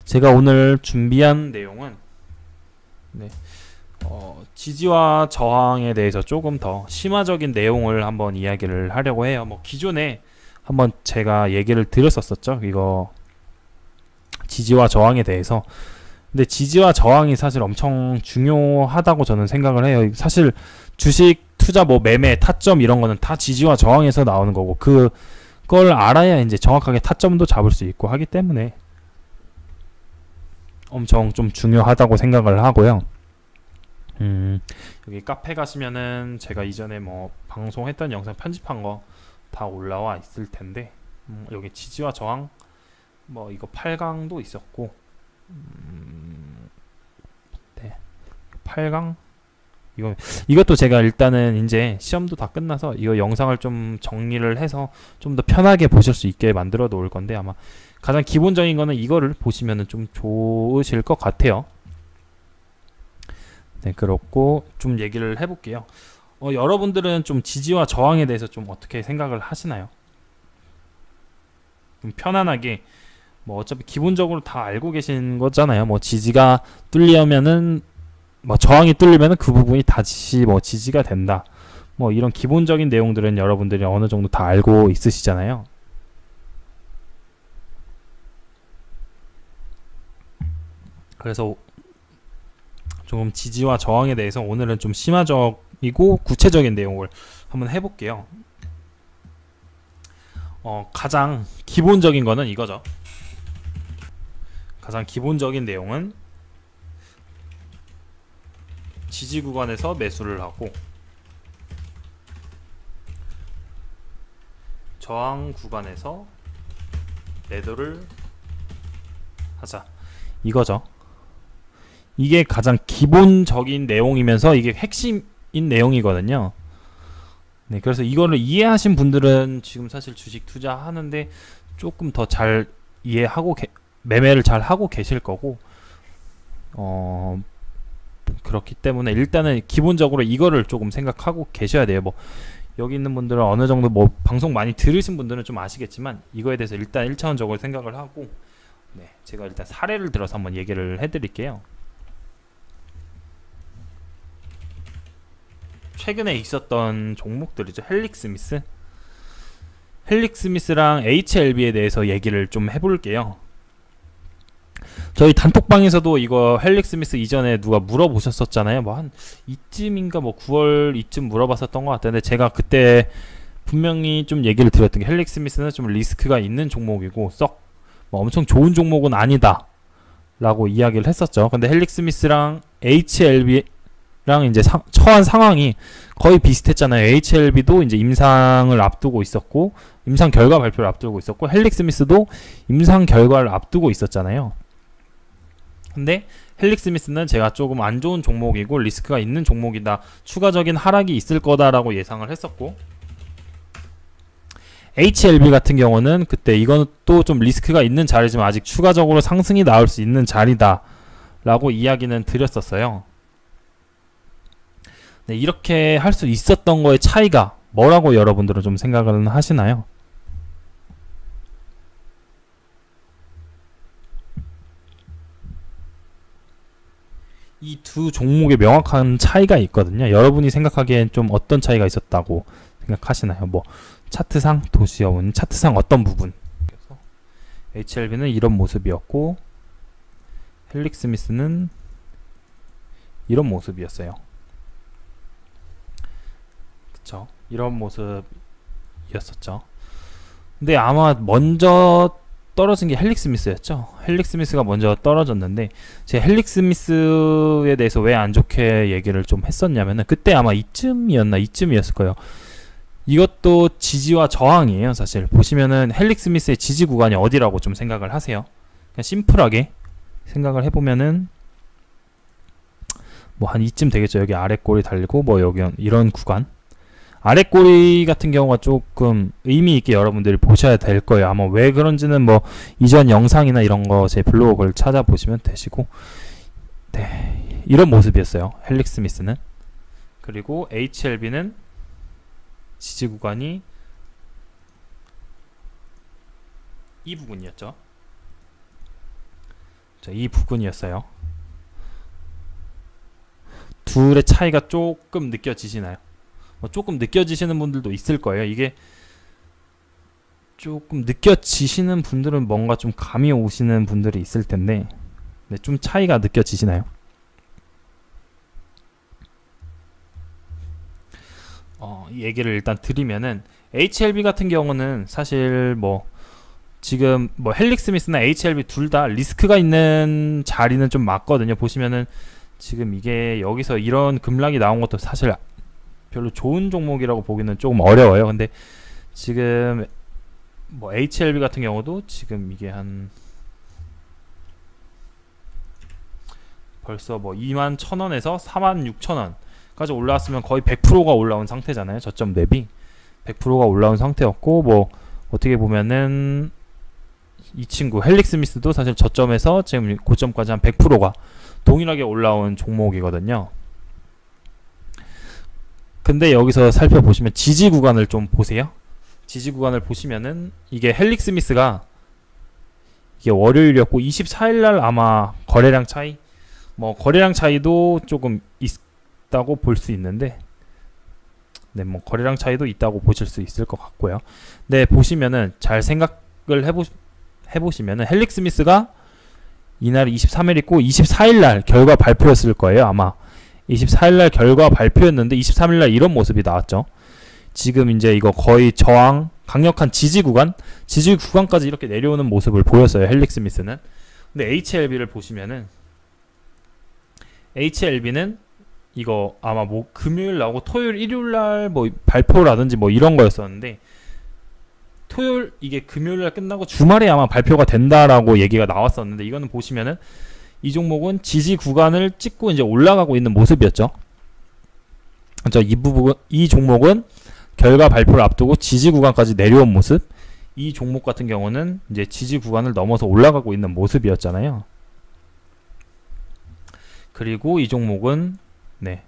제가 오늘 준비한 내용은 네, 지지와 저항에 대해서 조금 더 심화적인 내용을 한번 이야기를 하려고 해요. 뭐 기존에 한번 제가 얘기를 드렸었죠. 이거 지지와 저항에 대해서. 근데 지지와 저항이 사실 엄청 중요하다고 저는 생각을 해요. 사실 주식 투자 뭐 매매 타점 이런 거는 다 지지와 저항에서 나오는 거고 그걸 알아야 이제 정확하게 타점도 잡을 수 있고 하기 때문에 엄청 좀 중요하다고 생각을 하고요. 여기 카페 가시면은 제가 이전에 뭐 방송했던 영상 편집한 거 다 올라와 있을 텐데, 여기 지지와 저항 뭐 이거 8강도 있었고, 네, 8강 이것도 제가 일단은 이제 시험도 다 끝나서 이거 영상을 좀 정리를 해서 좀 더 편하게 보실 수 있게 만들어 놓을 건데, 아마 가장 기본적인 거는 이거를 보시면은 좀 좋으실 것 같아요. 네, 그렇고 좀 얘기를 해볼게요. 여러분들은 좀 지지와 저항에 대해서 좀 어떻게 생각을 하시나요? 좀 편안하게, 뭐 어차피 기본적으로 다 알고 계신 거잖아요. 뭐 지지가 뚫리면은 뭐 저항이 뚫리면은 그 부분이 다시 뭐 지지가 된다. 뭐 이런 기본적인 내용들은 여러분들이 어느 정도 다 알고 있으시잖아요. 그래서 조금 지지와 저항에 대해서 오늘은 좀 심화적이고 구체적인 내용을 한번 해볼게요. 가장 기본적인 거는 이거죠. 가장 기본적인 내용은 지지 구간에서 매수를 하고 저항 구간에서 매도를 하자, 이거죠. 이게 가장 기본적인 내용이면서 이게 핵심인 내용이거든요. 네, 그래서 이거를 이해하신 분들은 지금 사실 주식 투자하는데 조금 더 잘 이해하고 매매를 잘 하고 계실 거고, 그렇기 때문에 일단은 기본적으로 이거를 조금 생각하고 계셔야 돼요. 뭐 여기 있는 분들은 어느 정도 뭐 방송 많이 들으신 분들은 좀 아시겠지만, 이거에 대해서 일단 1차원적으로 생각을 하고, 네, 제가 일단 사례를 들어서 한번 얘기를 해드릴게요. 최근에 있었던 종목들이죠. 헬릭스미스랑 HLB에 대해서 얘기를 좀 해볼게요. 저희 단톡방에서도 이거 헬릭스미스 이전에 누가 물어보셨었잖아요. 뭐 한 이쯤인가 뭐 9월 이쯤 물어봤었던 것 같은데, 제가 그때 분명히 좀 얘기를 드렸던 게 헬릭스미스는 좀 리스크가 있는 종목이고 썩 뭐 엄청 좋은 종목은 아니다 라고 이야기를 했었죠. 근데 헬릭스미스랑 HLB랑 이제 처한 상황이 거의 비슷했잖아요. HLB도 이제 임상을 앞두고 있었고, 임상 결과 발표를 앞두고 있었고, 헬릭스미스도 임상 결과를 앞두고 있었잖아요. 근데 헬릭스미스는 제가 조금 안 좋은 종목이고 리스크가 있는 종목이다, 추가적인 하락이 있을 거다라고 예상을 했었고, HLB 같은 경우는 그때 이건 또 좀 리스크가 있는 자리지만 아직 추가적으로 상승이 나올 수 있는 자리다 라고 이야기는 드렸었어요. 네, 이렇게 할 수 있었던 거의 차이가 뭐라고 여러분들은 좀 생각을 하시나요? 이 두 종목의 명확한 차이가 있거든요. 여러분이 생각하기엔 좀 어떤 차이가 있었다고 생각하시나요? 뭐 차트상, 도시여운 차트상 어떤 부분? 그래서 HLB는 이런 모습이었고 헬릭스미스는 이런 모습이었어요. 그쵸? 이런 모습이었었죠. 근데 아마 먼저 떨어진 게 헬릭스미스였죠. 헬릭스미스가 먼저 떨어졌는데, 제 헬릭스미스에 대해서 왜 안 좋게 얘기를 좀 했었냐면은 그때 아마 이쯤이었을 거예요. 이것도 지지와 저항이에요. 사실 보시면은 헬릭스미스의 지지 구간이 어디라고 좀 생각을 하세요? 그냥 심플하게 생각을 해보면은 뭐 한 이쯤 되겠죠. 여기 아래 꼬리 달리고 뭐 여기 이런 구간, 아래 꼬리 같은 경우가 조금 의미 있게 여러분들이 보셔야 될 거예요. 아마 왜 그런지는 뭐 이전 영상이나 이런 거 제 블로그를 찾아보시면 되시고, 네, 이런 모습이었어요. 헬릭스미스는. 그리고 HLB는 지지 구간이 이 부분이었죠. 자, 이 부분이었어요. 둘의 차이가 조금 느껴지시나요? 조금 느껴지시는 분들도 있을 거예요. 이게 조금 느껴지시는 분들은 뭔가 좀 감이 오시는 분들이 있을 텐데, 네, 좀 차이가 느껴지시나요? 이 얘기를 일단 드리면은 HLB 같은 경우는 사실 뭐 지금 뭐 헬릭 스미스나 HLB 둘 다 리스크가 있는 자리는 좀 맞거든요. 보시면은 지금 이게 여기서 이런 급락이 나온 것도 사실 별로 좋은 종목이라고 보기는 조금 어려워요. 근데 지금 뭐 HLB 같은 경우도 지금 이게 한 벌써 뭐 21,000원에서 46,000원까지 올라왔으면 거의 100%가 올라온 상태잖아요. 저점 대비 100%가 올라온 상태였고, 뭐 어떻게 보면은 이 친구 헬릭 스미스도 사실 저점에서 지금 고점까지 한 100%가 동일하게 올라온 종목이거든요. 근데 여기서 살펴보시면 지지 구간을 좀 보세요. 지지 구간을 보시면은 이게 헬릭 스미스가 이게 월요일이었고 24일날 아마 거래량 차이, 뭐 거래량 차이도 조금 있다고 볼 수 있는데, 네, 뭐 거래량 차이도 있다고 보실 수 있을 것 같고요. 네, 보시면은 잘 생각을 해보시면은 헬릭 스미스가 이날이 23일 있고 24일날 결과 발표였을 거예요. 아마 24일날 결과 발표였는데 23일날 이런 모습이 나왔죠. 지금 이제 이거 거의 저항, 강력한 지지 구간까지 이렇게 내려오는 모습을 보였어요. 헬릭 스미스는. 근데 HLB를 보시면은 HLB는 이거 아마 뭐 금요일 나오고 토요일, 일요일날 뭐 발표라든지 뭐 이런 거였었는데, 토요일 이게 금요일날 끝나고 주말에 아마 발표가 된다라고 얘기가 나왔었는데, 이거는 보시면은 이 종목은 지지 구간을 찍고 이제 올라가고 있는 모습이었죠. 이 종목은 결과 발표를 앞두고 지지 구간까지 내려온 모습. 이 종목 같은 경우는 이제 지지 구간을 넘어서 올라가고 있는 모습이었잖아요. 그리고 이 종목은 네,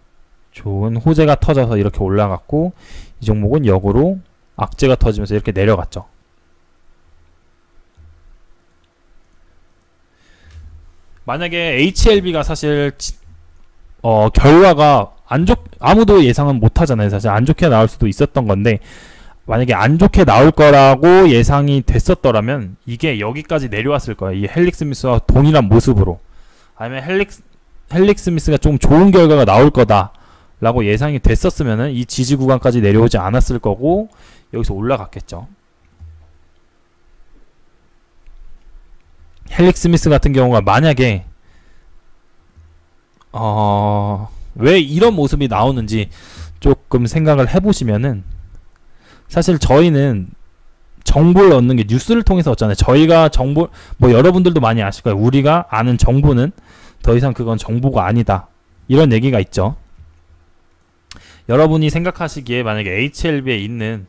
좋은 호재가 터져서 이렇게 올라갔고, 이 종목은 역으로 악재가 터지면서 이렇게 내려갔죠. 만약에 HLB가 사실 결과가 아무도 예상은 못하잖아요. 사실 안 좋게 나올 수도 있었던 건데, 만약에 안 좋게 나올 거라고 예상이 됐었더라면 이게 여기까지 내려왔을 거예요. 이 헬릭 스미스와 동일한 모습으로. 아니면 헬릭 스미스가 좀 좋은 결과가 나올 거다라고 예상이 됐었으면은 이 지지 구간까지 내려오지 않았을 거고 여기서 올라갔겠죠. 헬릭 스미스 같은 경우가 만약에 왜 이런 모습이 나오는지 조금 생각을 해보시면은, 사실 저희는 정보를 얻는 게 뉴스를 통해서 얻잖아요. 저희가 정보, 뭐 여러분들도 많이 아실 거예요. 우리가 아는 정보는 더 이상 그건 정보가 아니다, 이런 얘기가 있죠. 여러분이 생각하시기에 만약에 HLB에 있는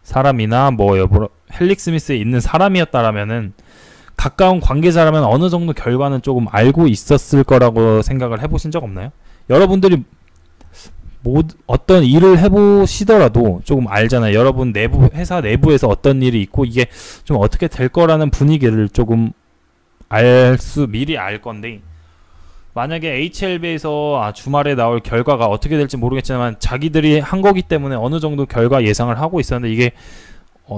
사람이나 뭐 헬릭 스미스에 있는 사람이었다라면은 가까운 관계자라면 어느 정도 결과는 조금 알고 있었을 거라고 생각을 해보신 적 없나요? 여러분들이 어떤 일을 해보시더라도 조금 알잖아요. 여러분 회사 내부에서 어떤 일이 있고 이게 좀 어떻게 될 거라는 분위기를 조금 미리 알 건데, 만약에 HLB에서 주말에 나올 결과가 어떻게 될지 모르겠지만 자기들이 한 거기 때문에 어느 정도 결과 예상을 하고 있었는데, 이게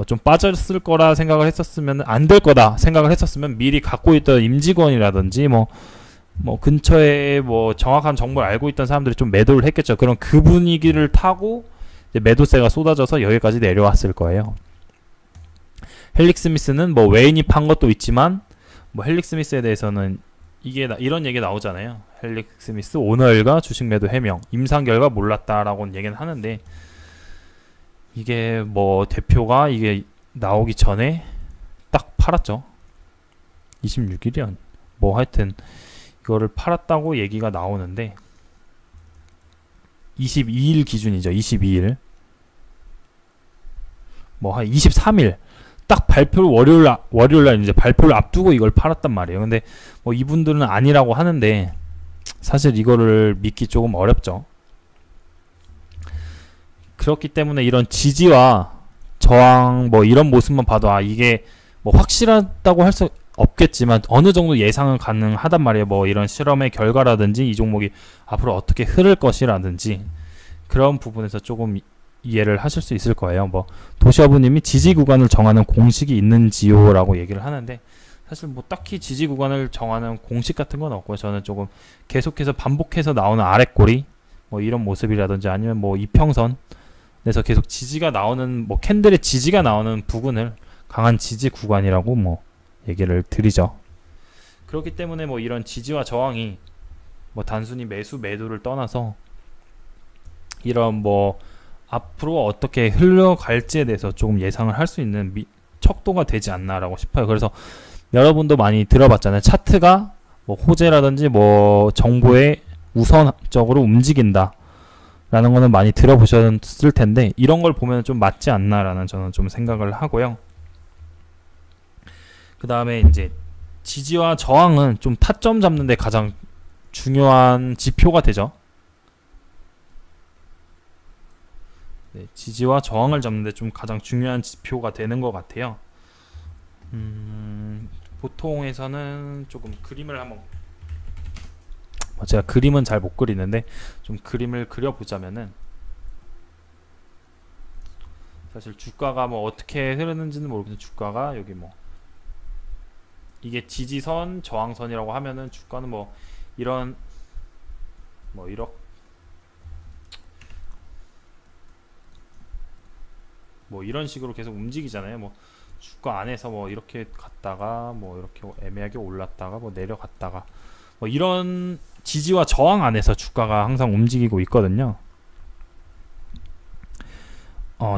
좀 빠졌을 거라 생각을 했었으면, 안 될 거다 생각을 했었으면 미리 갖고 있던 임직원이라든지 뭐 근처에 뭐 정확한 정보를 알고 있던 사람들이 좀 매도를 했겠죠. 그럼 그 분위기를 타고 이제 매도세가 쏟아져서 여기까지 내려왔을 거예요. 헬릭 스미스는 뭐 외인이 판 것도 있지만, 뭐 헬릭 스미스에 대해서는 이런 얘기 나오잖아요. 헬릭 스미스 오너일가 주식 매도 해명, 임상 결과 몰랐다라고는 얘기는 하는데, 이게 뭐 대표가 이게 나오기 전에 딱 팔았죠. 26일이야. 뭐 하여튼 이거를 팔았다고 얘기가 나오는데, 22일 기준이죠. 22일. 뭐 한 23일 딱 발표를 월요일날 이제 발표를 앞두고 이걸 팔았단 말이에요. 근데 뭐 이분들은 아니라고 하는데 사실 이거를 믿기 조금 어렵죠. 그렇기 때문에 이런 지지와 저항 뭐 이런 모습만 봐도 이게 뭐 확실하다고 없겠지만 어느 정도 예상은 가능하단 말이에요. 뭐 이런 실험의 결과라든지 이 종목이 앞으로 어떻게 흐를 것이라든지 그런 부분에서 조금 이해를 하실 수 있을 거예요. 뭐 도시어부님이 지지 구간을 정하는 공식이 있는지요? 라고 얘기를 하는데 사실 뭐 딱히 지지 구간을 정하는 공식 같은 건 없고요. 저는 조금 계속해서 반복해서 나오는 아랫꼬리 뭐 이런 모습이라든지 아니면 뭐 이평선에서 계속 지지가 나오는 뭐 캔들의 지지가 나오는 부분을 강한 지지 구간이라고 뭐 얘기를 드리죠. 그렇기 때문에 뭐 이런 지지와 저항이 뭐 단순히 매수 매도를 떠나서 이런 뭐 앞으로 어떻게 흘러갈지에 대해서 조금 예상을 할 수 있는 척도가 되지 않나라고 싶어요. 그래서 여러분도 많이 들어봤잖아요. 차트가 뭐 호재라든지 뭐 정보에 우선적으로 움직인다 라는 거는 많이 들어보셨을 텐데 이런 걸 보면 좀 맞지 않나라는 저는 좀 생각을 하고요. 그 다음에 이제 지지와 저항은 좀 타점 잡는 데 가장 중요한 지표가 되죠. 네, 지지와 저항을 잡는 데 좀 가장 중요한 지표가 되는 것 같아요. 보통에서는 조금 그림을 한번 제가 그림은 잘 못 그리는데 좀 그림을 그려보자면은 사실 주가가 뭐 어떻게 흐르는지는 모르겠는데 주가가 여기 뭐 이게 지지선 저항선이라고 하면은 주가는 뭐 이런 뭐 이런 식으로 계속 움직이잖아요. 뭐 주가 안에서 뭐 이렇게 갔다가 뭐 이렇게 애매하게 올랐다가 뭐 내려갔다가 뭐 이런 지지와 저항 안에서 주가가 항상 움직이고 있거든요.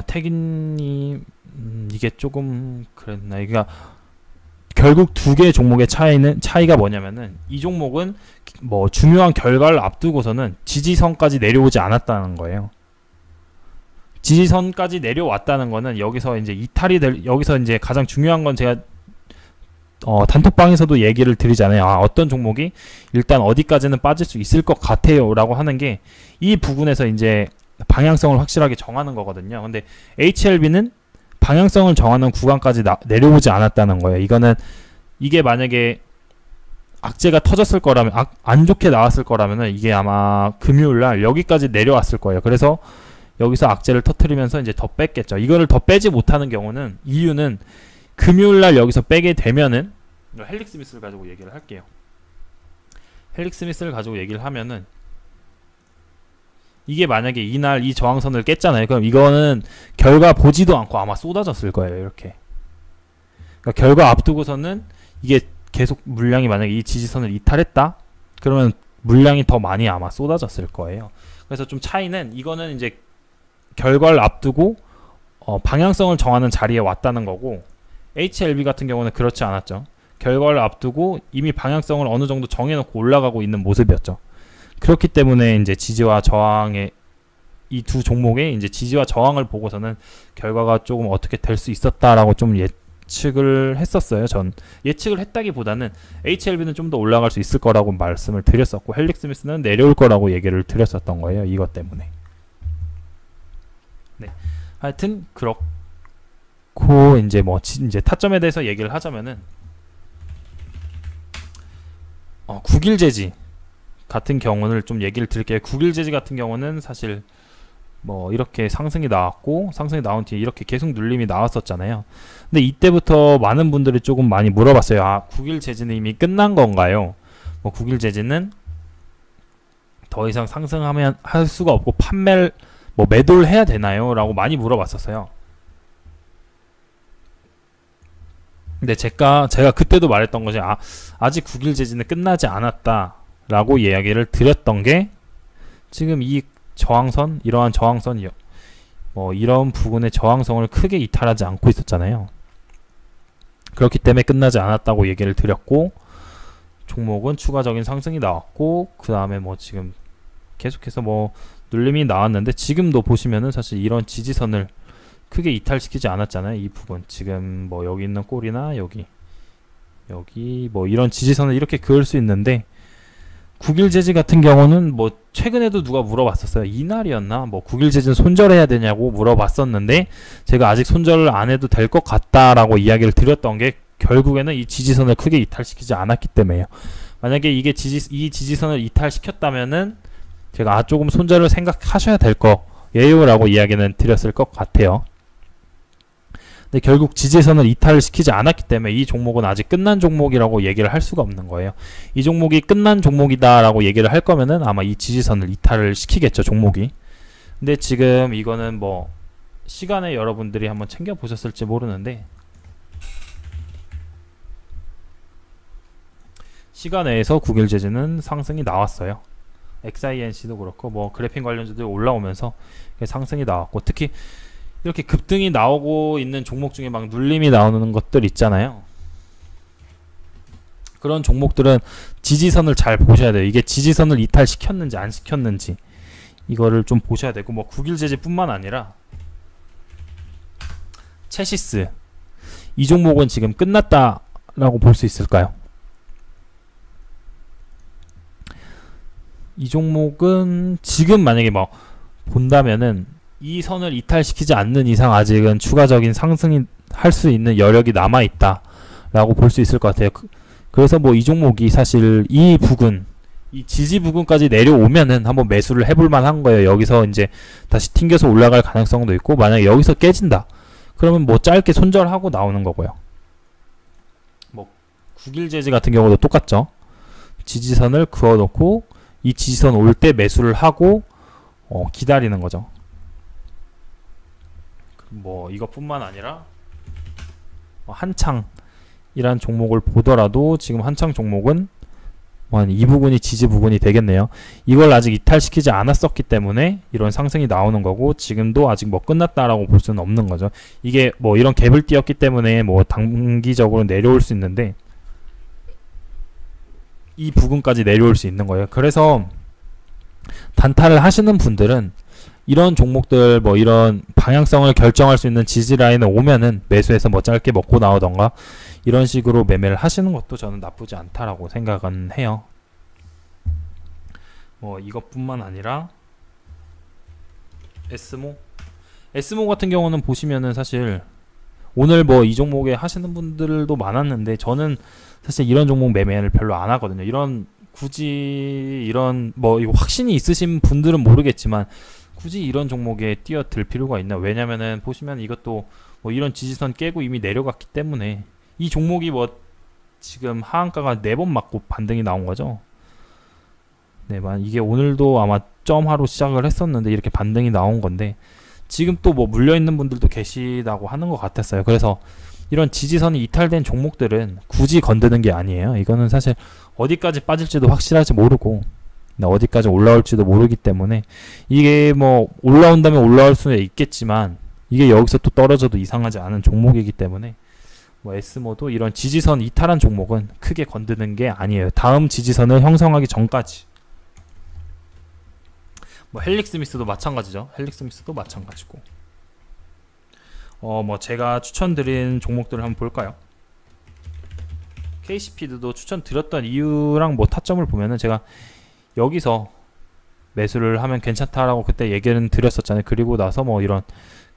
태기님 이게 조금 그랬나? 그러니까 결국 두 개의 종목의 차이가 뭐냐면은 이 종목은 뭐 중요한 결과를 앞두고서는 지지선까지 내려오지 않았다는 거예요. 지지선까지 내려왔다는 거는 여기서 이제 이탈이 여기서 이제 가장 중요한 건 제가 단톡방에서도 얘기를 드리잖아요. 어떤 종목이 일단 어디까지는 빠질 수 있을 것 같아요 라고 하는 게 이 부분에서 이제 방향성을 확실하게 정하는 거거든요. 근데 HLB는 방향성을 정하는 구간까지 내려오지 않았다는 거예요. 이게 만약에 악재가 터졌을 거라면 안 좋게 나왔을 거라면은 이게 아마 금요일날 여기까지 내려왔을 거예요. 그래서 여기서 악재를 터트리면서 이제 더 뺐겠죠. 이거를 더 빼지 못하는 경우는 이유는 금요일날 여기서 빼게 되면은 헬릭 스미스를 가지고 얘기를 할게요. 헬릭 스미스를 가지고 얘기를 하면은 이게 만약에 이날 이 저항선을 깼잖아요. 그럼 이거는 결과 보지도 않고 아마 쏟아졌을 거예요. 이렇게. 그러니까 결과 앞두고서는 이게 계속 물량이 만약에 이 지지선을 이탈했다? 그러면 물량이 더 많이 아마 쏟아졌을 거예요. 그래서 좀 차이는 이거는 이제 결과를 앞두고 방향성을 정하는 자리에 왔다는 거고 HLB 같은 경우는 그렇지 않았죠. 결과를 앞두고 이미 방향성을 어느 정도 정해놓고 올라가고 있는 모습이었죠. 그렇기 때문에 이제 지지와 저항의 이 두 종목의 이제 지지와 저항을 보고서는 결과가 조금 어떻게 될 수 있었다라고 좀 예측을 했었어요. 전 예측을 했다기보다는 HLB는 좀 더 올라갈 수 있을 거라고 말씀을 드렸었고 헬릭 스미스는 내려올 거라고 얘기를 드렸었던 거예요. 이것 때문에. 네, 하여튼 그렇고 이제 뭐 이제 타점에 대해서 얘기를 하자면은 9일 재지 같은 경우는 좀 얘기를 드릴게요. 9일 재지 같은 경우는 사실 뭐 이렇게 상승이 나왔고 상승이 나온 뒤에 이렇게 계속 눌림이 나왔었잖아요. 근데 이때부터 많은 분들이 조금 많이 물어봤어요. 9일 재지는 이미 끝난 건가요? 뭐 9일 재지는 더 이상 상승하면 할 수가 없고 매도를 해야 되나요? 라고 많이 물어봤었어요. 근데 제가 그때도 말했던 것이 아직 9일 재지는 끝나지 않았다 라고 이야기를 드렸던 게 지금 이 저항선, 이러한 저항선이요. 뭐 이런 부분의 저항성을 크게 이탈하지 않고 있었잖아요. 그렇기 때문에 끝나지 않았다고 얘기를 드렸고 종목은 추가적인 상승이 나왔고 그 다음에 뭐 지금 계속해서 뭐 눌림이 나왔는데 지금도 보시면은 사실 이런 지지선을 크게 이탈시키지 않았잖아요. 이 부분 지금 뭐 여기 있는 꼴이나 여기 뭐 이런 지지선을 이렇게 그을 수 있는데 9일 재지 같은 경우는 뭐 최근에도 누가 물어봤었어요. 이날이었나? 뭐 9일 재지는 손절해야 되냐고 물어봤었는데 제가 아직 손절을 안 해도 될 것 같다라고 이야기를 드렸던 게 결국에는 이 지지선을 크게 이탈시키지 않았기 때문에요. 만약에 이게 이 지지선을 이탈시켰다면은 제가 조금 손절을 생각하셔야 될 거예요 라고 이야기는 드렸을 것 같아요. 근데 결국 지지선을 이탈을 시키지 않았기 때문에 이 종목은 아직 끝난 종목이라고 얘기를 할 수가 없는 거예요. 이 종목이 끝난 종목이다 라고 얘기를 할 거면은 아마 이 지지선을 이탈을 시키겠죠, 종목이. 근데 지금 이거는 뭐 시간에 여러분들이 한번 챙겨 보셨을지 모르는데 시간외에서 국일재즈는 상승이 나왔어요. XINC도 그렇고 뭐 그래픽 관련주들이 올라오면서 상승이 나왔고, 특히 이렇게 급등이 나오고 있는 종목 중에 막 눌림이 나오는 것들 있잖아요. 그런 종목들은 지지선을 잘 보셔야 돼요. 이게 지지선을 이탈시켰는지 안 시켰는지 이거를 좀 보셔야 되고, 뭐 국일재즈 뿐만 아니라 체시스, 이 종목은 지금 끝났다라고 볼 수 있을까요? 이 종목은 지금 만약에 뭐 본다면은 이 선을 이탈시키지 않는 이상 아직은 추가적인 상승이 할 수 있는 여력이 남아있다 라고 볼 수 있을 것 같아요. 그래서 뭐 이 종목이 사실 이 부근, 이 지지 부근까지 내려오면은 한번 매수를 해볼 만한 거예요. 여기서 이제 다시 튕겨서 올라갈 가능성도 있고, 만약에 여기서 깨진다 그러면 뭐 짧게 손절하고 나오는 거고요. 뭐 국일재즈 같은 경우도 똑같죠. 지지선을 그어놓고 이 지지선 올 때 매수를 하고 기다리는 거죠. 뭐 이것뿐만 아니라 한창이란 종목을 보더라도 지금 한창 종목은 한 이 부분이 지지 부분이 되겠네요. 이걸 아직 이탈시키지 않았었기 때문에 이런 상승이 나오는 거고, 지금도 아직 뭐 끝났다라고 볼 수는 없는 거죠. 이게 뭐 이런 갭을 띄었기 때문에 뭐 단기적으로 내려올 수 있는데 이 부분까지 내려올 수 있는 거예요. 그래서 단타를 하시는 분들은 이런 종목들 뭐 이런 방향성을 결정할 수 있는 지지 라인에 오면은 매수해서 뭐 짧게 먹고 나오던가 이런 식으로 매매를 하시는 것도 저는 나쁘지 않다라고 생각은 해요. 뭐 이것뿐만 아니라 에스모 같은 경우는 보시면은 사실 오늘 뭐 이 종목에 하시는 분들도 많았는데 저는 사실 이런 종목 매매를 별로 안 하거든요. 이런 굳이 이런 뭐 이거 확신이 있으신 분들은 모르겠지만 굳이 이런 종목에 뛰어들 필요가 있나? 왜냐면은 보시면 이것도 뭐 이런 지지선 깨고 이미 내려갔기 때문에 이 종목이 뭐 지금 하한가가 4번 맞고 반등이 나온 거죠. 네, 이게 오늘도 아마 점하로 시작을 했었는데 이렇게 반등이 나온 건데 지금 또 뭐 물려있는 분들도 계시다고 하는 것 같았어요. 그래서 이런 지지선이 이탈된 종목들은 굳이 건드는 게 아니에요. 이거는 사실 어디까지 빠질지도 확실하지 모르고 어디까지 올라올지도 모르기 때문에 이게 뭐 올라온다면 올라올 수는 있겠지만 이게 여기서 또 떨어져도 이상하지 않은 종목이기 때문에 뭐 에스모도 이런 지지선 이탈한 종목은 크게 건드는 게 아니에요. 다음 지지선을 형성하기 전까지. 뭐 헬릭스미스도 마찬가지죠. 헬릭스미스도 마찬가지고. 뭐 제가 추천드린 종목들을 한번 볼까요? KC피드도 추천드렸던 이유랑 뭐 타점을 보면은 제가 여기서 매수를 하면 괜찮다라고 그때 얘기는 드렸었잖아요. 그리고 나서 뭐 이런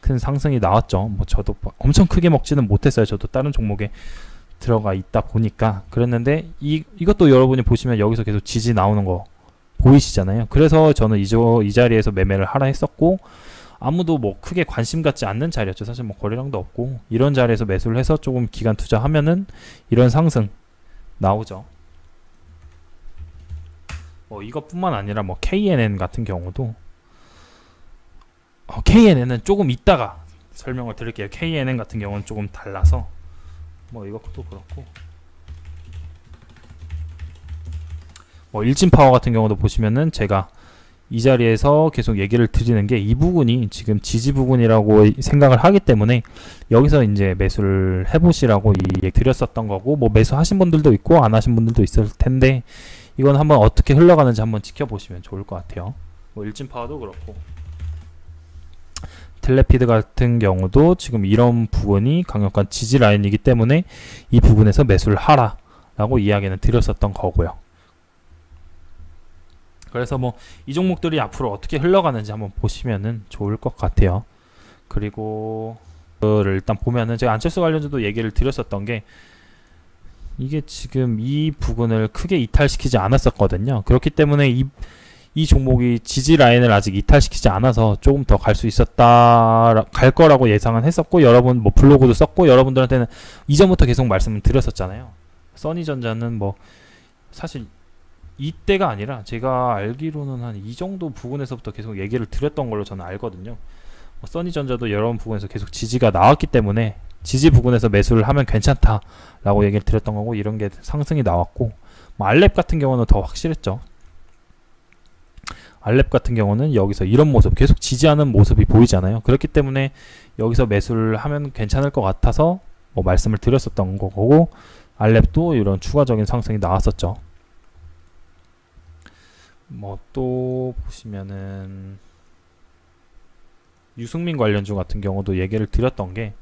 큰 상승이 나왔죠. 뭐 저도 엄청 크게 먹지는 못했어요. 저도 다른 종목에 들어가 있다 보니까 그랬는데 이것도 여러분이 보시면 여기서 계속 지지 나오는 거 보이시잖아요. 그래서 저는 이 자리에서 매매를 하라 했었고, 아무도 뭐 크게 관심 갖지 않는 자리였죠. 사실 뭐 거래량도 없고 이런 자리에서 매수를 해서 조금 기간 투자하면은 이런 상승 나오죠. 뭐 이것뿐만 아니라 뭐 KNN 같은 경우도 KNN은 조금 이따가 설명을 드릴게요. KNN 같은 경우는 조금 달라서 뭐 이것도 그렇고, 뭐 일진파워 같은 경우도 보시면은 제가 이 자리에서 계속 얘기를 드리는 게 이 부분이 지금 지지 부분이라고 생각을 하기 때문에 여기서 이제 매수를 해보시라고 얘기 드렸었던 거고, 뭐 매수하신 분들도 있고 안 하신 분들도 있을 텐데 이건 한번 어떻게 흘러가는지 한번 지켜보시면 좋을 것 같아요. 뭐 일진파워도 그렇고 텔레피드 같은 경우도 지금 이런 부분이 강력한 지지 라인이기 때문에 이 부분에서 매수를 하라 라고 이야기는 드렸었던 거고요. 그래서 뭐 이 종목들이 앞으로 어떻게 흘러가는지 한번 보시면은 좋을 것 같아요. 그리고 그를 일단 보면은 제가 안철수 관련주도 얘기를 드렸었던 게 이게 지금 이 부분을 크게 이탈시키지 않았었거든요. 그렇기 때문에 이 종목이 지지 라인을 아직 이탈시키지 않아서 조금 더 갈 수 있었다, 갈 거라고 예상은 했었고, 여러분 뭐 블로그도 썼고, 여러분들한테는 이전부터 계속 말씀을 드렸었잖아요. 써니전자는 뭐 사실 이때가 아니라 제가 알기로는 한 이 정도 부분에서부터 계속 얘기를 드렸던 걸로 저는 알거든요. 써니전자도 여러 부분에서 계속 지지가 나왔기 때문에 지지 부분에서 매수를 하면 괜찮다라고 얘기를 드렸던 거고, 이런 게 상승이 나왔고, 뭐 알렙 같은 경우는 더 확실했죠. 알렙 같은 경우는 여기서 이런 모습, 계속 지지하는 모습이 보이잖아요. 그렇기 때문에 여기서 매수를 하면 괜찮을 것 같아서 뭐 말씀을 드렸었던 거고, 알렙도 이런 추가적인 상승이 나왔었죠. 뭐 또 보시면은 유승민 관련주 같은 경우도 얘기를 드렸던 게,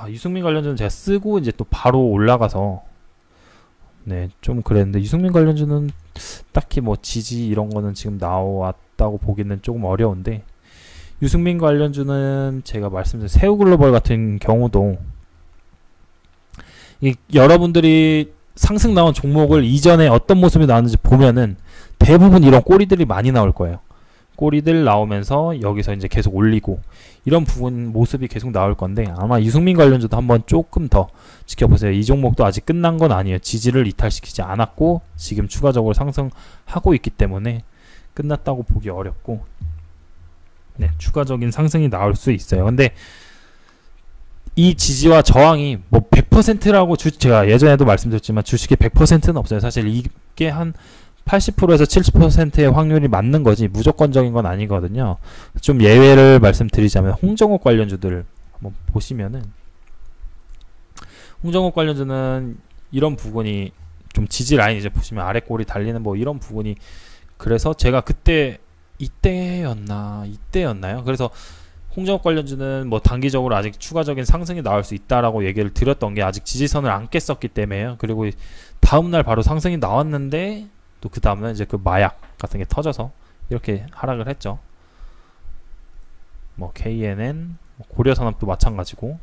유승민 관련주는 제가 쓰고 이제 또 바로 올라가서 네, 좀 그랬는데, 유승민 관련주는 딱히 뭐 지지 이런 거는 지금 나왔다고 보기는 조금 어려운데, 유승민 관련주는 제가 말씀드린 세우글로벌 같은 경우도 여러분들이 상승 나온 종목을 이전에 어떤 모습이 나왔는지 보면은 대부분 이런 꼬리들이 많이 나올 거예요. 꼬리들 나오면서 여기서 이제 계속 올리고, 이런 부분 모습이 계속 나올 건데, 아마 유승민 관련주도 한번 조금 더 지켜보세요. 이 종목도 아직 끝난 건 아니에요. 지지를 이탈시키지 않았고 지금 추가적으로 상승하고 있기 때문에 끝났다고 보기 어렵고, 네, 추가적인 상승이 나올 수 있어요. 근데 이 지지와 저항이 뭐 100%라고 제가 예전에도 말씀드렸지만 주식의 100%는 없어요. 사실 이게 한 80%에서 70%의 확률이 맞는 거지 무조건적인 건 아니거든요. 좀 예외를 말씀드리자면 홍정욱 관련주들 한번 보시면은, 홍정욱 관련주는 이런 부분이 좀 지지 라인 이제 보시면 아래 꼬리 달리는 뭐 이런 부분이, 그래서 제가 그때 이때였나요? 그래서 홍정욱 관련주는 뭐 단기적으로 아직 추가적인 상승이 나올 수 있다라고 얘기를 드렸던 게, 아직 지지선을 안 깼었기 때문에요. 그리고 다음날 바로 상승이 나왔는데 또 그 다음날 이제 그 마약 같은 게 터져서 이렇게 하락을 했죠. 뭐 KNN, 고려산업도 마찬가지고,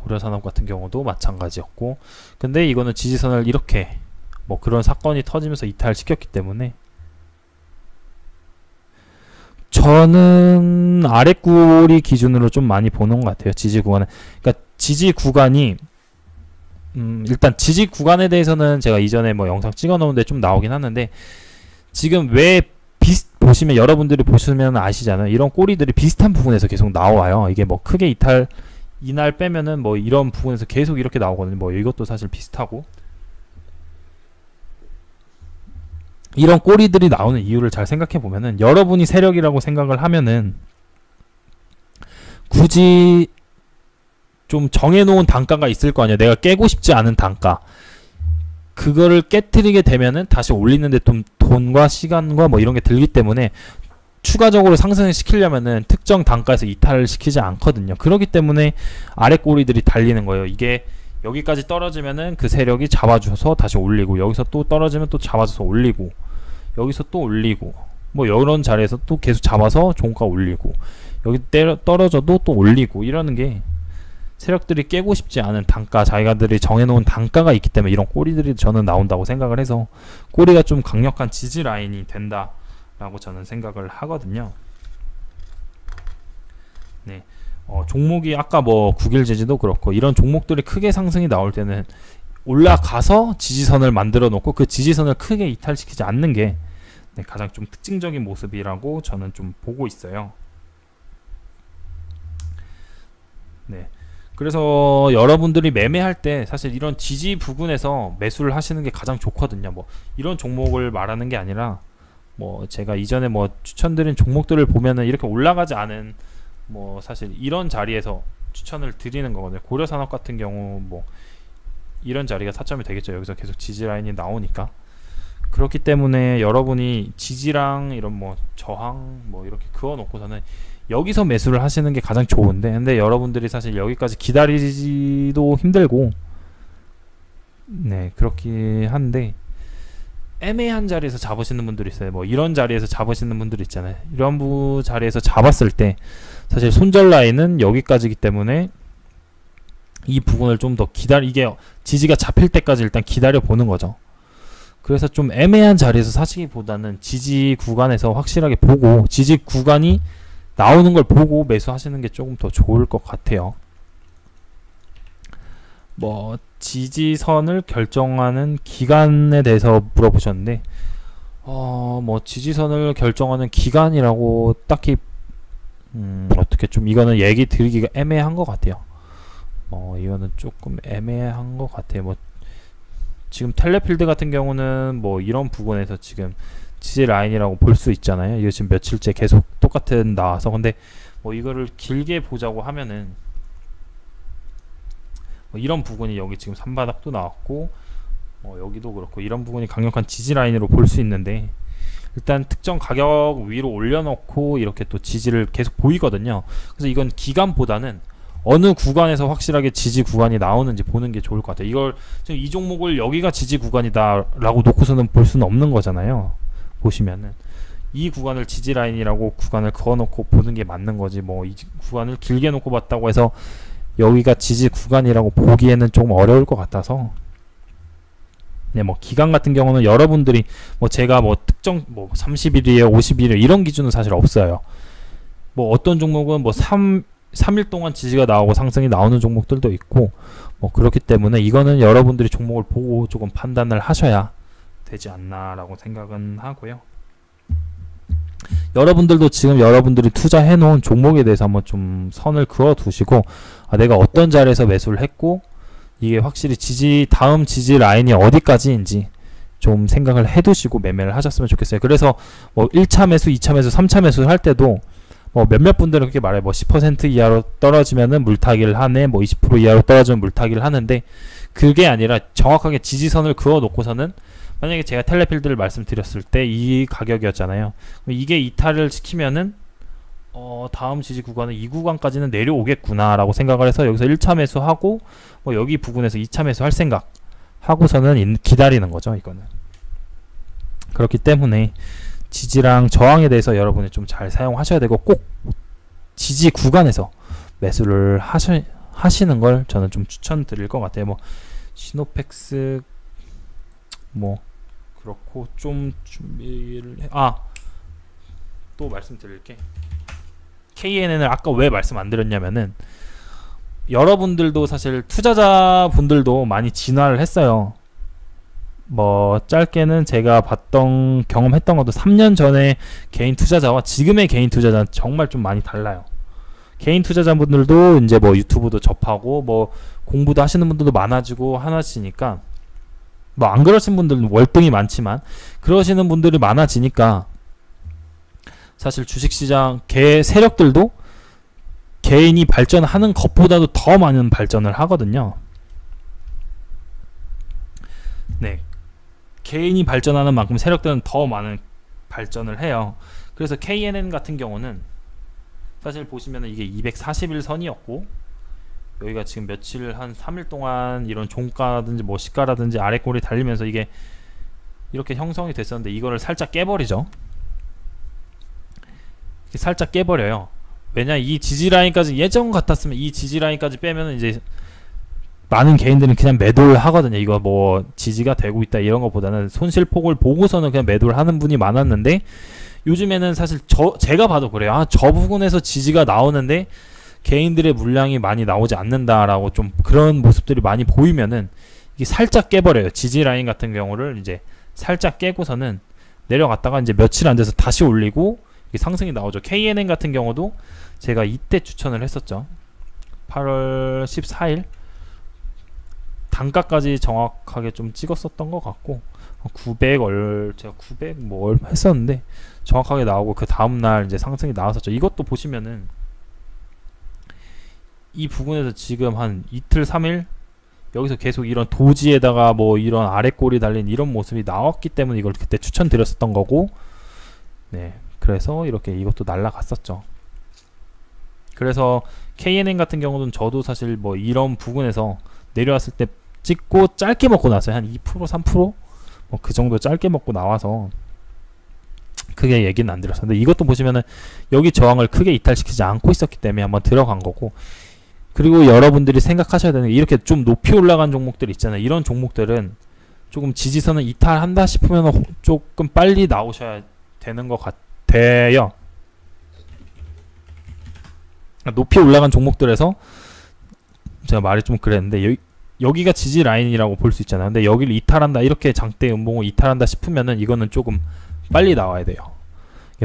고려산업 같은 경우도 마찬가지였고, 근데 이거는 지지선을 이렇게 뭐 그런 사건이 터지면서 이탈시켰기 때문에 저는 아랫구리 기준으로 좀 많이 보는 것 같아요. 지지 구간은. 그러니까 지지 구간이 일단 지지 구간에 대해서는 제가 이전에 뭐 영상 찍어 놓은데 좀 나오긴 하는데, 지금 왜 보시면 여러분들이 보시면 아시잖아요. 이런 꼬리들이 비슷한 부분에서 계속 나와요. 이게 뭐 크게 이날 빼면은 뭐 이런 부분에서 계속 이렇게 나오거든요. 뭐 이것도 사실 비슷하고, 이런 꼬리들이 나오는 이유를 잘 생각해 보면은, 여러분이 세력이라고 생각을 하면은 굳이 좀 정해놓은 단가가 있을 거 아니야. 내가 깨고 싶지 않은 단가, 그거를 깨트리게 되면은 다시 올리는데 좀 돈과 시간과 뭐 이런 게 들기 때문에 추가적으로 상승을 시키려면은 특정 단가에서 이탈을 시키지 않거든요. 그렇기 때문에 아래 꼬리들이 달리는 거예요. 이게 여기까지 떨어지면은 그 세력이 잡아줘서 다시 올리고, 여기서 또 떨어지면 또 잡아줘서 올리고, 여기서 또 올리고, 뭐 이런 자리에서 또 계속 잡아서 종가 올리고, 여기 떨어져도 또 올리고, 이러는 게 세력들이 깨고 싶지 않은 단가, 자기가들이 정해놓은 단가가 있기 때문에 이런 꼬리들이 저는 나온다고 생각을 해서, 꼬리가 좀 강력한 지지 라인이 된다라고 저는 생각을 하거든요. 네, 종목이 아까 뭐 국일제지도 그렇고, 이런 종목들이 크게 상승이 나올 때는 올라가서 지지선을 만들어 놓고 그 지지선을 크게 이탈시키지 않는 게 네, 가장 좀 특징적인 모습이라고 저는 좀 보고 있어요. 네, 그래서 여러분들이 매매할 때 사실 이런 지지 부근에서 매수를 하시는 게 가장 좋거든요. 뭐 이런 종목을 말하는 게 아니라, 뭐 제가 이전에 뭐 추천드린 종목들을 보면은 이렇게 올라가지 않은, 뭐 사실 이런 자리에서 추천을 드리는 거거든요. 고려산업 같은 경우 뭐 이런 자리가 타점이 되겠죠. 여기서 계속 지지 라인이 나오니까. 그렇기 때문에 여러분이 지지랑 이런 뭐 저항 뭐 이렇게 그어 놓고서는 여기서 매수를 하시는 게 가장 좋은데, 근데 여러분들이 사실 여기까지 기다리지도 힘들고, 네, 그렇긴 한데 애매한 자리에서 잡으시는 분들이 있어요. 뭐 이런 자리에서 잡으시는 분들이 있잖아요. 이런 자리에서 잡았을 때 사실 손절 라인은 여기까지기 때문에 이 부분을 좀 더 이게 지지가 잡힐 때까지 일단 기다려 보는 거죠. 그래서 좀 애매한 자리에서 사시기보다는 지지 구간에서 확실하게 보고 지지 구간이 나오는 걸 보고 매수하시는 게 조금 더 좋을 것 같아요. 뭐 지지선을 결정하는 기간에 대해서 물어보셨는데 뭐 지지선을 결정하는 기간이라고 딱히 어떻게 좀 이거는 얘기 드리기가 애매한 것 같아요. 이거는 조금 애매한 것 같아요. 뭐 지금 텔레필드 같은 경우는 뭐 이런 부분에서 지금 지지 라인이라고 볼 수 있잖아요. 이거 지금 며칠째 계속 똑같은 나와서. 근데 뭐 이거를 길게 보자고 하면은 뭐 이런 부분이 여기 지금 산바닥도 나왔고 여기도 그렇고 이런 부분이 강력한 지지 라인으로 볼 수 있는데, 일단 특정 가격 위로 올려놓고 이렇게 또 지지를 계속 보이거든요. 그래서 이건 기간보다는 어느 구간에서 확실하게 지지 구간이 나오는지 보는 게 좋을 것 같아요. 이걸 지금 이 종목을 여기가 지지 구간이다 라고 놓고서는 볼 수는 없는 거잖아요. 보시면은 이 구간을 지지 라인이라고 구간을 그어놓고 보는 게 맞는 거지, 뭐 이 구간을 길게 놓고 봤다고 해서 여기가 지지 구간이라고 보기에는 조금 어려울 것 같아서, 네, 뭐 기간 같은 경우는 여러분들이 뭐 제가 뭐 특정 뭐 30일이에요 50일이에요 이런 기준은 사실 없어요. 뭐 어떤 종목은 뭐 3일 동안 지지가 나오고 상승이 나오는 종목들도 있고, 뭐 그렇기 때문에 이거는 여러분들이 종목을 보고 조금 판단을 하셔야 되지 않나 라고 생각은 하고요. 여러분들도 지금 여러분들이 투자해 놓은 종목에 대해서 한번 좀 선을 그어 두시고, 내가 어떤 자리에서 매수를 했고 이게 확실히 다음 지지 라인이 어디까지인지 좀 생각을 해 두시고 매매를 하셨으면 좋겠어요. 그래서 뭐 1차 매수, 2차 매수, 3차 매수 할 때도 뭐 몇몇 분들은 그렇게 말해요. 뭐 10% 이하로 떨어지면은 물타기를 하네, 뭐 20% 이하로 떨어지면 물타기를 하는데, 그게 아니라 정확하게 지지선을 그어 놓고서는, 만약에 제가 텔레필드를 말씀드렸을 때 이 가격이었잖아요. 이게 이탈을 시키면은 다음 지지 구간은 이 구간까지는 내려오겠구나 라고 생각을 해서 여기서 1차 매수하고 뭐 여기 부분에서 2차 매수할 생각 하고서는 기다리는 거죠. 이거는 그렇기 때문에 지지랑 저항에 대해서 여러분이 좀 잘 사용하셔야 되고, 꼭 지지 구간에서 매수를 하시는 걸 저는 좀 추천드릴 것 같아요. 뭐 시노펙스 뭐 그렇고 좀 준비를 또 말씀드릴 게, KNN을 아까 왜 말씀 안 드렸냐면은 여러분들도 사실 투자자분들도 많이 진화를 했어요. 뭐 짧게는 제가 봤던 경험했던 것도 3년 전에 개인 투자자와 지금의 개인 투자자는 정말 좀 많이 달라요. 개인 투자자분들도 이제 뭐 유튜브도 접하고 뭐 공부도 하시는 분들도 많아지고 하나지니까, 뭐 안 그러신 분들은 월등히 많지만 그러시는 분들이 많아지니까 사실 주식시장 세력들도 개인이 발전하는 것보다도 더 많은 발전을 하거든요. 네, 개인이 발전하는 만큼 세력들은 더 많은 발전을 해요. 그래서 KNN 같은 경우는 사실 보시면 이게 241선이었고 여기가 지금 며칠 한 3일 동안 이런 종가라든지 뭐 시가라든지 아래꼬리 달리면서 이게 이렇게 형성이 됐었는데, 이거를 살짝 깨버리죠. 살짝 깨버려요. 왜냐, 이 지지라인까지 예전 같았으면 이 지지라인까지 빼면 이제 많은 개인들은 그냥 매도를 하거든요. 이거 뭐 지지가 되고 있다 이런 것보다는 손실폭을 보고서는 그냥 매도를 하는 분이 많았는데, 요즘에는 사실 제가 봐도 그래요. 저 부분에서 지지가 나오는데 개인들의 물량이 많이 나오지 않는다라고 좀 그런 모습들이 많이 보이면은 이게 살짝 깨버려요. 지지 라인 같은 경우를 이제 살짝 깨고서는 내려갔다가 이제 며칠 안 돼서 다시 올리고 상승이 나오죠. KNN 같은 경우도 제가 이때 추천을 했었죠. 8월 14일 단가까지 정확하게 좀 찍었었던 것 같고 900 제가 900 뭐 했었는데 정확하게 나오고 그 다음날 이제 상승이 나왔었죠. 이것도 보시면은 이 부분에서 지금 한 이틀 3일 여기서 계속 이런 도지에다가 뭐 이런 아래꼬리 달린 이런 모습이 나왔기 때문에 이걸 그때 추천드렸었던 거고, 네, 그래서 이렇게 이것도 날라갔었죠. 그래서 KNN 같은 경우는 저도 사실 뭐 이런 부분에서 내려왔을 때 찍고 짧게 먹고 나서요. 한 2% 3% 뭐 그 정도 짧게 먹고 나와서 크게 얘기는 안 드렸었는데, 이것도 보시면은 여기 저항을 크게 이탈시키지 않고 있었기 때문에 한번 들어간 거고, 그리고 여러분들이 생각하셔야 되는 게 이렇게 좀 높이 올라간 종목들 있잖아요. 이런 종목들은 조금 지지선을 이탈한다 싶으면 조금 빨리 나오셔야 되는 것 같아요. 높이 올라간 종목들에서 제가 말이 좀 그랬는데 여기가 지지 라인이라고 볼 수 있잖아요. 근데 여기를 이탈한다, 이렇게 장대 음봉을 이탈한다 싶으면은 이거는 조금 빨리 나와야 돼요.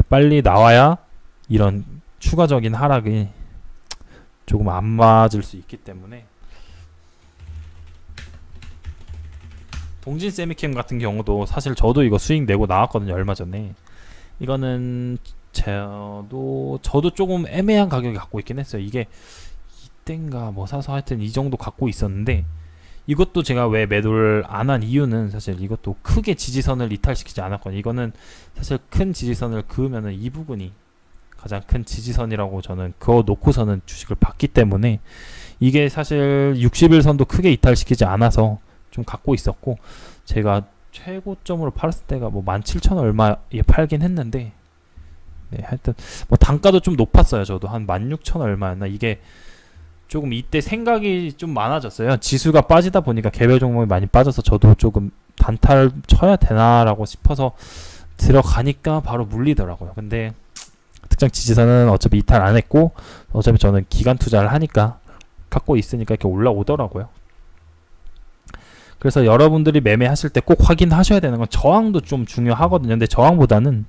빨리 나와야 이런 추가적인 하락이 조금 안 맞을 수 있기 때문에, 동진 세미캠 같은 경우도 사실 저도 이거 수익 내고 나왔거든요, 얼마 전에. 이거는 저도 조금 애매한 가격에 갖고 있긴 했어요. 이게 이땐가 뭐 사서 하여튼 이 정도 갖고 있었는데, 이것도 제가 왜 매도를 안 한 이유는 사실 이것도 크게 지지선을 이탈시키지 않았거든요. 이거는 사실 큰 지지선을 그으면은 이 부분이 가장 큰 지지선이라고 저는 그거 놓고서는 주식을 봤기 때문에, 이게 사실 60일선도 크게 이탈시키지 않아서 좀 갖고 있었고, 제가 최고점으로 팔았을 때가 뭐 17,000원 얼마에 팔긴 했는데, 네, 하여튼 뭐 단가도 좀 높았어요. 저도 한 16,000원 얼마였나. 이게 조금 이때 생각이 좀 많아졌어요. 지수가 빠지다 보니까 개별 종목이 많이 빠져서 저도 조금 단타를 쳐야 되나라고 싶어서 들어가니까 바로 물리더라고요. 근데 특정 지지선은 어차피 이탈 안 했고, 어차피 저는 기간 투자를 하니까 갖고 있으니까 이렇게 올라오더라고요. 그래서 여러분들이 매매하실 때 꼭 확인하셔야 되는 건 저항도 좀 중요하거든요. 근데 저항보다는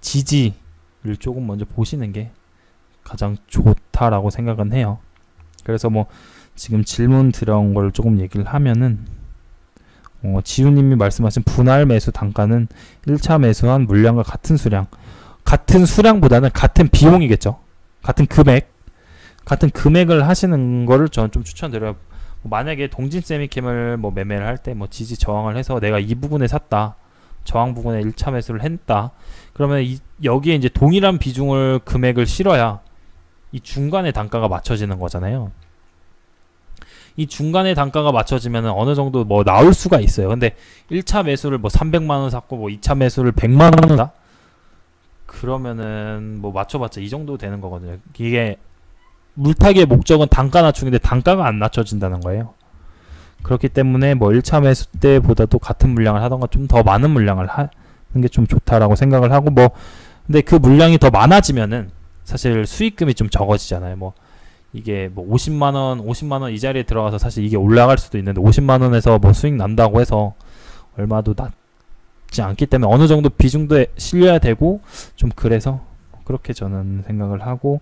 지지를 조금 먼저 보시는 게 가장 좋다라고 생각은 해요. 그래서 뭐 지금 질문 들어온 걸 조금 얘기를 하면은, 지우님이 말씀하신 분할 매수 단가는 1차 매수한 물량과 같은 수량보다는 같은 비용이겠죠. 같은 금액을 하시는 거를 저는 좀 추천드려요. 만약에 동진 세미캠을 뭐 매매를 할 때 뭐 지지 저항을 해서 내가 이 부분에 샀다, 저항 부분에 1차 매수를 했다, 그러면 여기에 이제 동일한 비중을 금액을 실어야 이 중간의 단가가 맞춰지는 거잖아요. 이 중간의 단가가 맞춰지면 어느 정도 뭐 나올 수가 있어요. 근데 1차 매수를 뭐 300만원 샀고 뭐 2차 매수를 100만원 샀다? 그러면은 뭐 맞춰봤자 이 정도 되는 거거든요. 이게 물타기의 목적은 단가 낮추기인데 단가가 안 낮춰진다는 거예요. 그렇기 때문에 뭐 1차 매수 때보다도 같은 물량을 하던가 좀 더 많은 물량을 하는 게 좀 좋다라고 생각을 하고, 뭐 근데 그 물량이 더 많아지면은 사실 수익금이 좀 적어지잖아요. 뭐 이게 뭐 50만원 이 자리에 들어가서 사실 이게 올라갈 수도 있는데 50만원에서 뭐 수익 난다고 해서 얼마도 낮지 않기 때문에 어느 정도 비중도 실려야 되고, 좀 그래서 그렇게 저는 생각을 하고,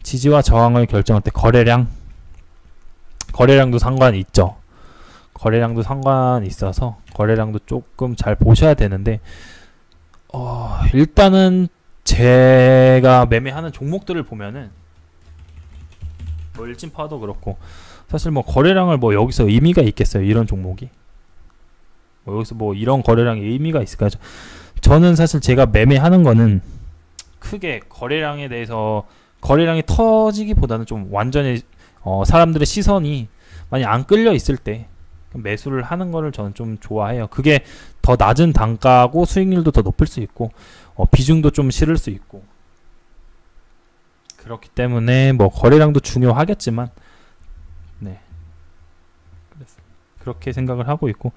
지지와 저항을 결정할 때 거래량도 상관이 있죠. 거래량도 상관이 있어서 거래량도 조금 잘 보셔야 되는데, 일단은 제가 매매하는 종목들을 보면은 뭐 일진파도 그렇고 사실 뭐 거래량을 뭐 여기서 의미가 있겠어요. 이런 종목이 뭐 여기서 뭐 이런 거래량이 의미가 있을까요? 저는 사실 제가 매매하는 거는 크게 거래량에 대해서, 거래량이 터지기보다는 좀 완전히 사람들의 시선이 많이 안 끌려 있을 때 매수를 하는 거를 저는 좀 좋아해요. 그게 더 낮은 단가고 수익률도 더 높을 수 있고 비중도 좀 실을 수 있고, 그렇기 때문에 뭐 거래량도 중요하겠지만, 네, 그렇게 생각을 하고 있고,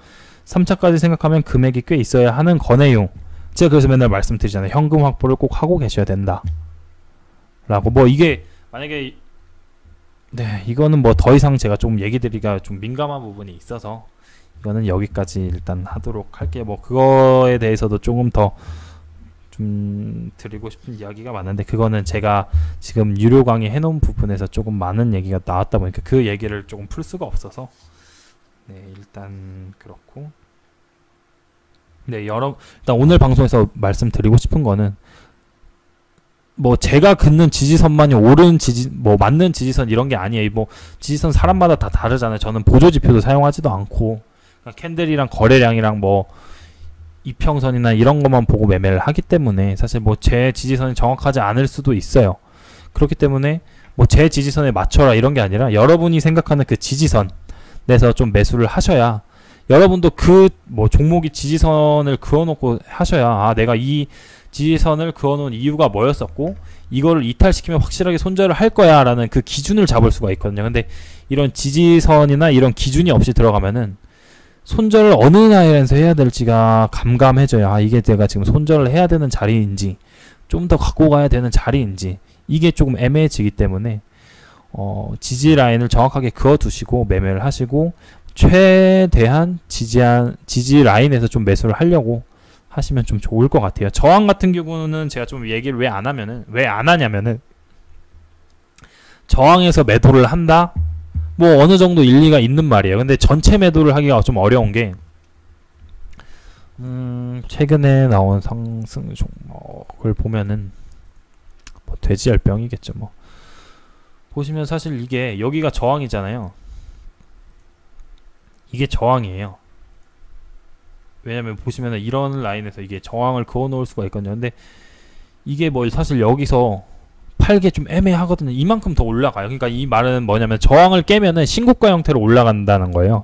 3차까지 생각하면 금액이 꽤 있어야 하는 거래용. 제가 그래서 맨날 말씀드리잖아요. 현금 확보를 꼭 하고 계셔야 된다 라고. 뭐 이게 만약에, 네, 이거는 뭐 더 이상 제가 좀 얘기 드리기가 좀 민감한 부분이 있어서 이거는 여기까지 일단 하도록 할게요. 뭐 그거에 대해서도 조금 더 좀 드리고 싶은 이야기가 많은데, 그거는 제가 지금 유료 강의 해놓은 부분에서 조금 많은 얘기가 나왔다 보니까 그 얘기를 조금 풀 수가 없어서, 네, 일단 그렇고, 네, 일단 오늘 방송에서 말씀드리고 싶은 거는, 뭐 제가 긋는 지지선만이 옳은 뭐 맞는 지지선 이런 게 아니에요. 뭐 지지선 사람마다 다 다르잖아요. 저는 보조지표도 사용하지도 않고 그냥 캔들이랑 거래량이랑 뭐 이평선이나 이런 것만 보고 매매를 하기 때문에 사실 뭐 제 지지선이 정확하지 않을 수도 있어요. 그렇기 때문에 뭐 제 지지선에 맞춰라 이런 게 아니라 여러분이 생각하는 그 지지선에서 좀 매수를 하셔야, 여러분도 그 뭐 종목이 지지선을 그어놓고 하셔야, 아 내가 이 지지선을 그어놓은 이유가 뭐였었고 이거를 이탈시키면 확실하게 손절을 할 거야 라는 그 기준을 잡을 수가 있거든요. 근데 이런 지지선이나 이런 기준이 없이 들어가면은 손절을 어느 라인에서 해야 될지가 감감해져요. 아, 이게 내가 지금 손절을 해야 되는 자리인지 좀 더 갖고 가야 되는 자리인지 이게 조금 애매해지기 때문에 지지 라인을 정확하게 그어 두시고 매매를 하시고 최대한 지지 라인에서 좀 매수를 하려고 하시면 좀 좋을 것 같아요. 저항 같은 경우는 제가 좀 얘기를 왜 안 하냐면은 저항에서 매도를 한다? 뭐 어느 정도 일리가 있는 말이에요. 근데 전체 매도를 하기가 좀 어려운 게 최근에 나온 상승 종목을 보면은 뭐 돼지열병이겠죠. 뭐 보시면 사실 이게 여기가 저항이잖아요. 이게 저항이에요. 왜냐면 보시면은 이런 라인에서 이게 저항을 그어 놓을 수가 있거든요. 근데 이게 뭐 사실 여기서 팔기 좀 애매하거든요. 이만큼 더 올라가요. 그러니까 이 말은 뭐냐면 저항을 깨면은 신고가 형태로 올라간다는 거예요.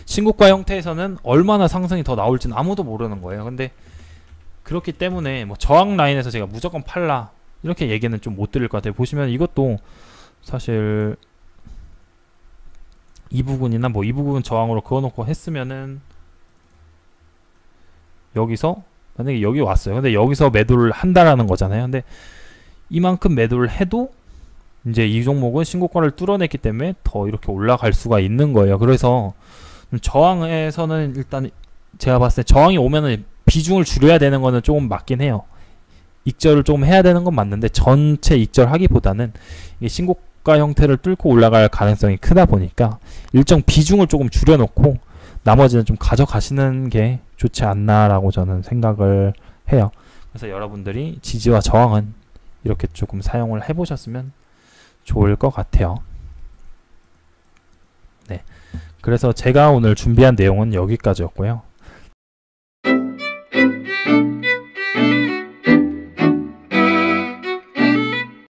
신고가 형태에서는 얼마나 상승이 더 나올지는 아무도 모르는 거예요. 근데 그렇기 때문에 뭐 저항 라인에서 제가 무조건 팔라 이렇게 얘기는 좀 못 드릴 것 같아요. 보시면 이것도 사실 이 부분이나 뭐 이 부분 저항으로 그어놓고 했으면은 여기서 만약에 여기 왔어요. 근데 여기서 매도를 한다라는 거잖아요. 근데 이만큼 매도를 해도 이제 이 종목은 신고가를 뚫어냈기 때문에 더 이렇게 올라갈 수가 있는 거예요. 그래서 저항에서는 일단 제가 봤을 때 저항이 오면은 비중을 줄여야 되는 거는 조금 맞긴 해요. 익절을 조금 해야 되는 건 맞는데 전체 익절하기보다는 이게 신고가 형태를 뚫고 올라갈 가능성이 크다 보니까 일정 비중을 조금 줄여놓고 나머지는 좀 가져가시는 게 좋지 않나라고 저는 생각을 해요. 그래서 여러분들이 지지와 저항은 이렇게 조금 사용을 해보셨으면 좋을 것 같아요. 네, 그래서 제가 오늘 준비한 내용은 여기까지였고요.